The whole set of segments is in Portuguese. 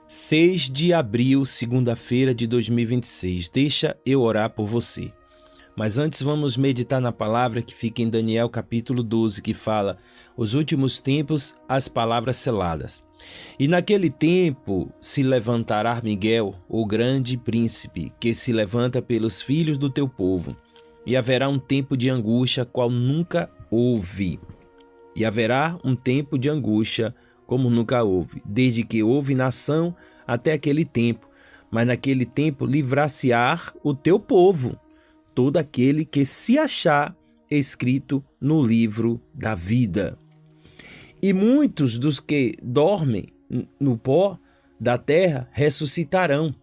6 de abril, segunda-feira de 2026. Deixa eu orar por você. Mas antes vamos meditar na palavra que fica em Daniel capítulo 12, que fala: os últimos tempos, as palavras seladas. E naquele tempo se levantará Miguel, o grande príncipe, que se levanta pelos filhos do teu povo. E haverá um tempo de angústia, qual nunca houve. E haverá um tempo de angústia, como nunca houve, desde que houve nação até aquele tempo. Mas naquele tempo livrar-se-á o teu povo, todo aquele que se achar escrito no livro da vida. E muitos dos que dormem no pó da terra ressuscitarão,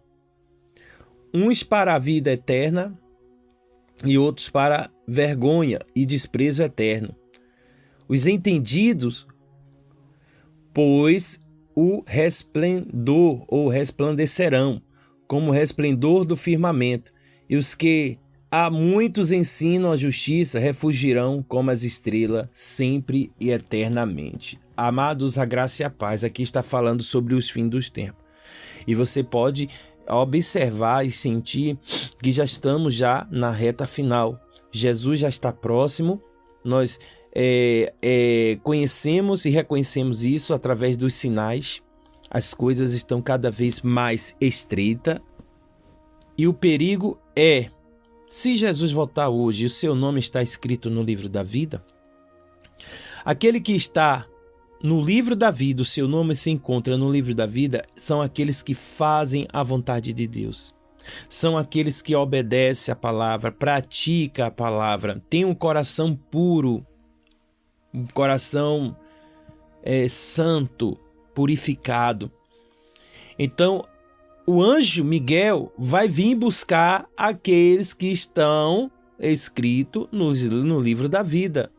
uns para a vida eterna e outros para vergonha e desprezo eterno. Os entendidos, pois o resplendor ou resplandecerão, como o resplendor do firmamento, e os que a muitos ensinam a justiça refugirão como as estrelas, sempre e eternamente. Amados, a graça e a paz, aqui está falando sobre os fins dos tempos. E você pode observar e sentir que já estamos na reta final. Jesus já está próximo, nós conhecemos e reconhecemos isso através dos sinais. As coisas estão cada vez mais estreitas e o perigo é: se Jesus voltar hoje e o seu nome está escrito no livro da vida, aquele que está no livro da vida, o seu nome se encontra no livro da vida, são aqueles que fazem a vontade de Deus. São aqueles que obedecem a palavra, praticam a palavra, têm um coração puro, um coração santo, purificado. Então, o anjo Miguel vai vir buscar aqueles que estão escritos no livro da vida.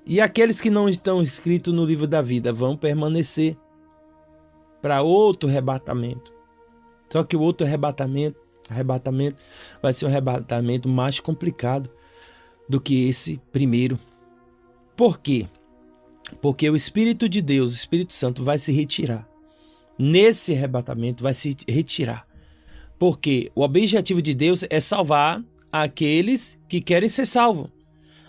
E aqueles que não estão escritos no livro da vida vão permanecer para outro arrebatamento. Só que o outro arrebatamento vai ser um arrebatamento mais complicado do que esse primeiro. Por quê? Porque o Espírito de Deus, o Espírito Santo, vai se retirar. Nesse arrebatamento vai se retirar. Porque o objetivo de Deus é salvar aqueles que querem ser salvos.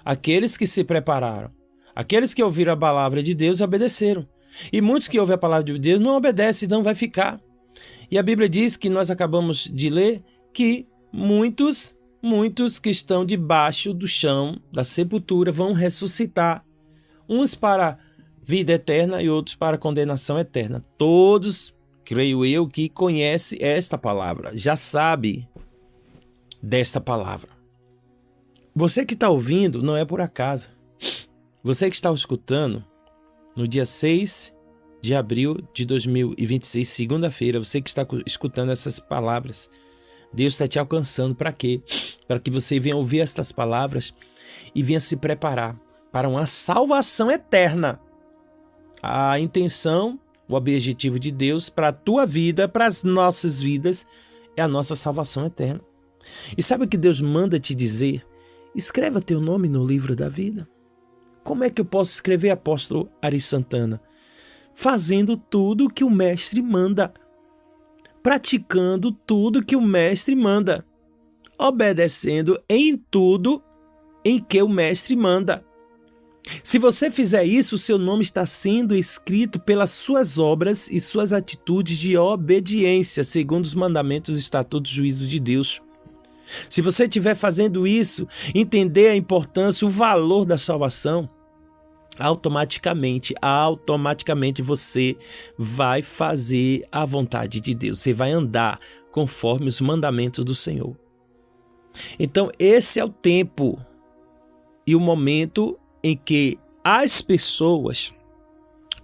Aqueles que se prepararam. Aqueles que ouviram a palavra de Deus e obedeceram. E muitos que ouvem a palavra de Deus não obedecem, não vai ficar. E a Bíblia diz, que nós acabamos de ler, que muitos que estão debaixo do chão, da sepultura, vão ressuscitar. Uns para vida eterna e outros para condenação eterna. Todos, creio eu, que conhecem esta palavra, já sabe desta palavra. Você que está ouvindo não é por acaso. Você que está escutando no dia 6 de abril de 2026, segunda-feira, você que está escutando essas palavras, Deus está te alcançando para quê? Para que você venha ouvir estas palavras e venha se preparar para uma salvação eterna. A intenção, o objetivo de Deus para a tua vida, para as nossas vidas, é a nossa salvação eterna. E sabe o que Deus manda te dizer? Escreva teu nome no livro da vida. Como é que eu posso escrever, apóstolo Ari Santana? Fazendo tudo o que o mestre manda. Praticando tudo que o mestre manda. Obedecendo em tudo em que o mestre manda. Se você fizer isso, o seu nome está sendo escrito pelas suas obras e suas atitudes de obediência, segundo os mandamentos, estatutos, juízos de Deus. Se você estiver fazendo isso, entender a importância, o valor da salvação, automaticamente você vai fazer a vontade de Deus. Você vai andar conforme os mandamentos do Senhor. Então, esse é o tempo e o momento em que as pessoas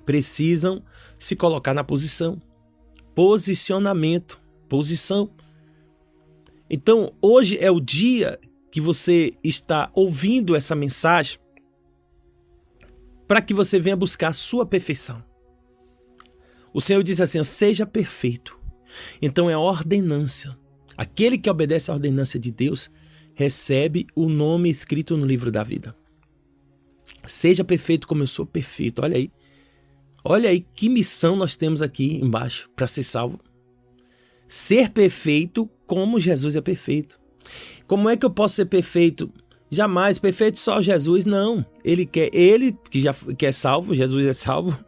precisam se colocar na posição. Posicionamento, posição. Então, hoje é o dia que você está ouvindo essa mensagem para que você venha buscar a sua perfeição. O Senhor diz assim: seja perfeito. Então é a ordenança. Aquele que obedece à ordenança de Deus recebe o nome escrito no livro da vida. Seja perfeito como eu sou perfeito. Olha aí. Olha aí que missão nós temos aqui embaixo para ser salvo. ser perfeito como Jesus é perfeito. Como é que eu posso ser perfeito? Jamais, perfeito só Jesus, não. Ele que já é salvo, Jesus é salvo.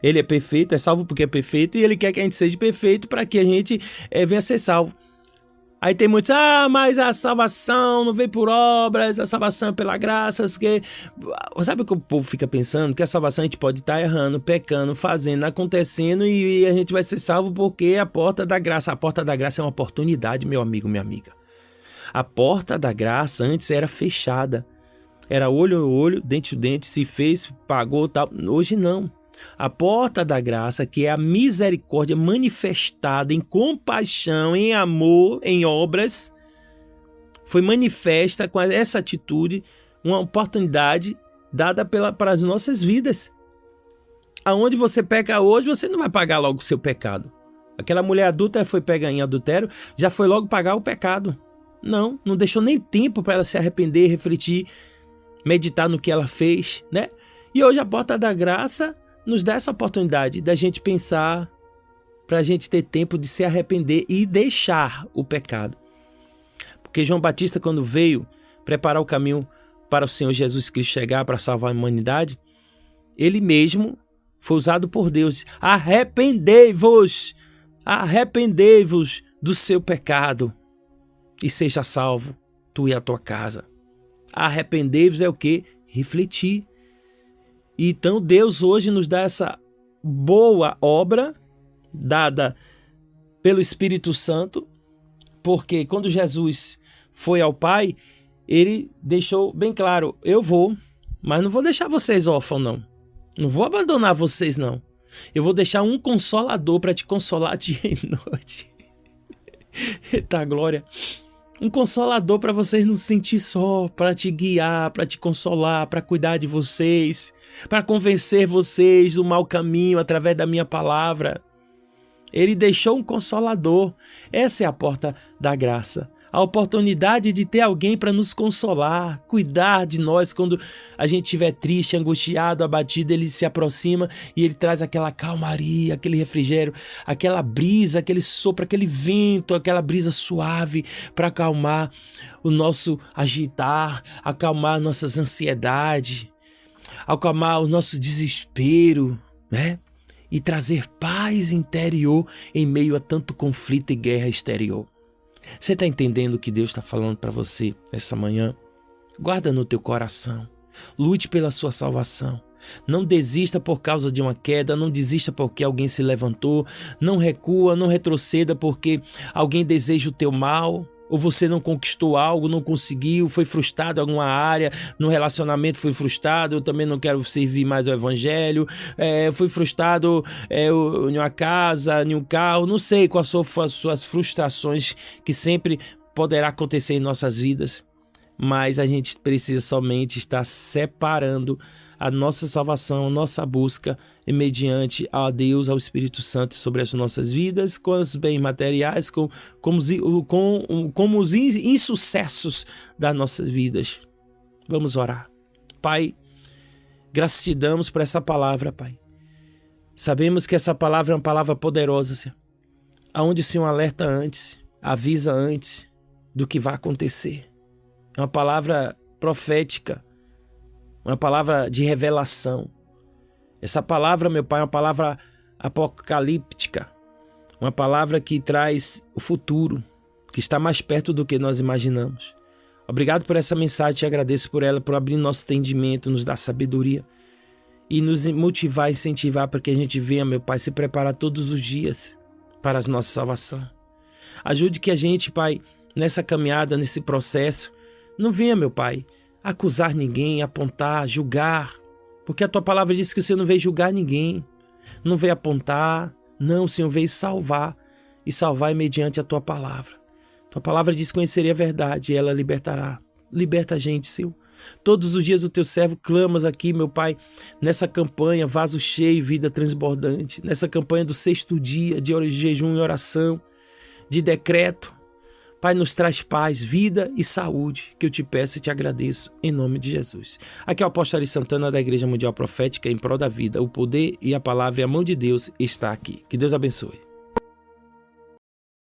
Ele é perfeito, é salvo porque é perfeito, e ele quer que a gente seja perfeito para que a gente venha a ser salvo. Aí tem muitos, mas a salvação não vem por obras, a salvação é pela graça. Que... Sabe o que o povo fica pensando? Que a salvação a gente pode estar errando, pecando, fazendo, acontecendo, e a gente vai ser salvo porque a porta da graça. A porta da graça é uma oportunidade, meu amigo, minha amiga. A porta da graça antes era fechada. Era olho a olho, dente a dente, se fez, pagou, tal. Hoje não. A porta da graça, que é a misericórdia manifestada em compaixão, em amor, em obras, foi manifesta com essa atitude, uma oportunidade dada para as nossas vidas. Aonde você peca hoje, você não vai pagar logo o seu pecado. Aquela mulher adulta foi pega em adultério, já foi logo pagar o pecado. Não deixou nem tempo para ela se arrepender, refletir, meditar no que ela fez, né? E hoje a porta da graça nos dá essa oportunidade da gente pensar, para a gente ter tempo de se arrepender e deixar o pecado. Porque João Batista, quando veio preparar o caminho para o Senhor Jesus Cristo chegar para salvar a humanidade, ele mesmo foi usado por Deus. Arrependei-vos do seu pecado e seja salvo, tu e a tua casa. Arrependei-vos é o quê? Refletir. Então Deus hoje nos dá essa boa obra dada pelo Espírito Santo, porque quando Jesus foi ao Pai, ele deixou bem claro, eu vou, mas não vou deixar vocês órfãos não. Não vou abandonar vocês não. Eu vou deixar um consolador para te consolar dia e noite. Eita glória. Um consolador para vocês não se sentir só, para te guiar, para te consolar, para cuidar de vocês, para convencer vocês do mau caminho através da minha palavra. Ele deixou um consolador. Essa é a porta da graça. A oportunidade de ter alguém para nos consolar, cuidar de nós quando a gente estiver triste, angustiado, abatido. Ele se aproxima e ele traz aquela calmaria, aquele refrigério, aquela brisa, aquele sopro, aquele vento, aquela brisa suave para acalmar o nosso agitar, acalmar nossas ansiedades, acalmar o nosso desespero, né? E trazer paz interior em meio a tanto conflito e guerra exterior. Você está entendendo o que Deus está falando para você essa manhã? Guarda no teu coração. Lute pela sua salvação. Não desista por causa de uma queda. Não desista porque alguém se levantou. Não recua, não retroceda porque alguém deseja o teu mal. Ou você não conquistou algo, não conseguiu, foi frustrado em alguma área, no relacionamento foi frustrado, eu também não quero servir mais ao evangelho, fui frustrado em uma casa, em um carro, não sei quais são as suas frustrações que sempre poderá acontecer em nossas vidas, mas a gente precisa somente estar separando a nossa salvação, a nossa busca mediante a Deus, ao Espírito Santo sobre as nossas vidas, com os bens materiais, com os insucessos das nossas vidas. Vamos orar. Pai, graças te damos por essa palavra, Pai. Sabemos que essa palavra é uma palavra poderosa, Senhor, aonde o Senhor alerta antes, avisa antes do que vai acontecer. É uma palavra profética, uma palavra de revelação. Essa palavra, meu Pai, é uma palavra apocalíptica, uma palavra que traz o futuro, que está mais perto do que nós imaginamos. Obrigado por essa mensagem, te agradeço por ela, por abrir nosso entendimento, nos dar sabedoria e nos motivar, incentivar para que a gente venha, meu Pai, se preparar todos os dias para a nossa salvação. Ajude que a gente, Pai, nessa caminhada, nesse processo, não venha, meu Pai, acusar ninguém, apontar, julgar, porque a tua palavra diz que o Senhor não veio julgar ninguém, não veio apontar, não, o Senhor veio salvar, e salvar é mediante a tua palavra. Tua palavra diz: conhecerei a verdade e ela libertará. Liberta a gente, Senhor. Todos os dias o teu servo clamas aqui, meu Pai, nessa campanha, vaso cheio, vida transbordante, nessa campanha do 6º dia, de jejum e oração, de decreto. Pai, nos traz paz, vida e saúde, que eu te peço e te agradeço, em nome de Jesus. Aqui é o apóstolo Ari Santana, da Igreja Mundial Profética, em prol da vida. O poder e a palavra e a mão de Deus está aqui. Que Deus abençoe.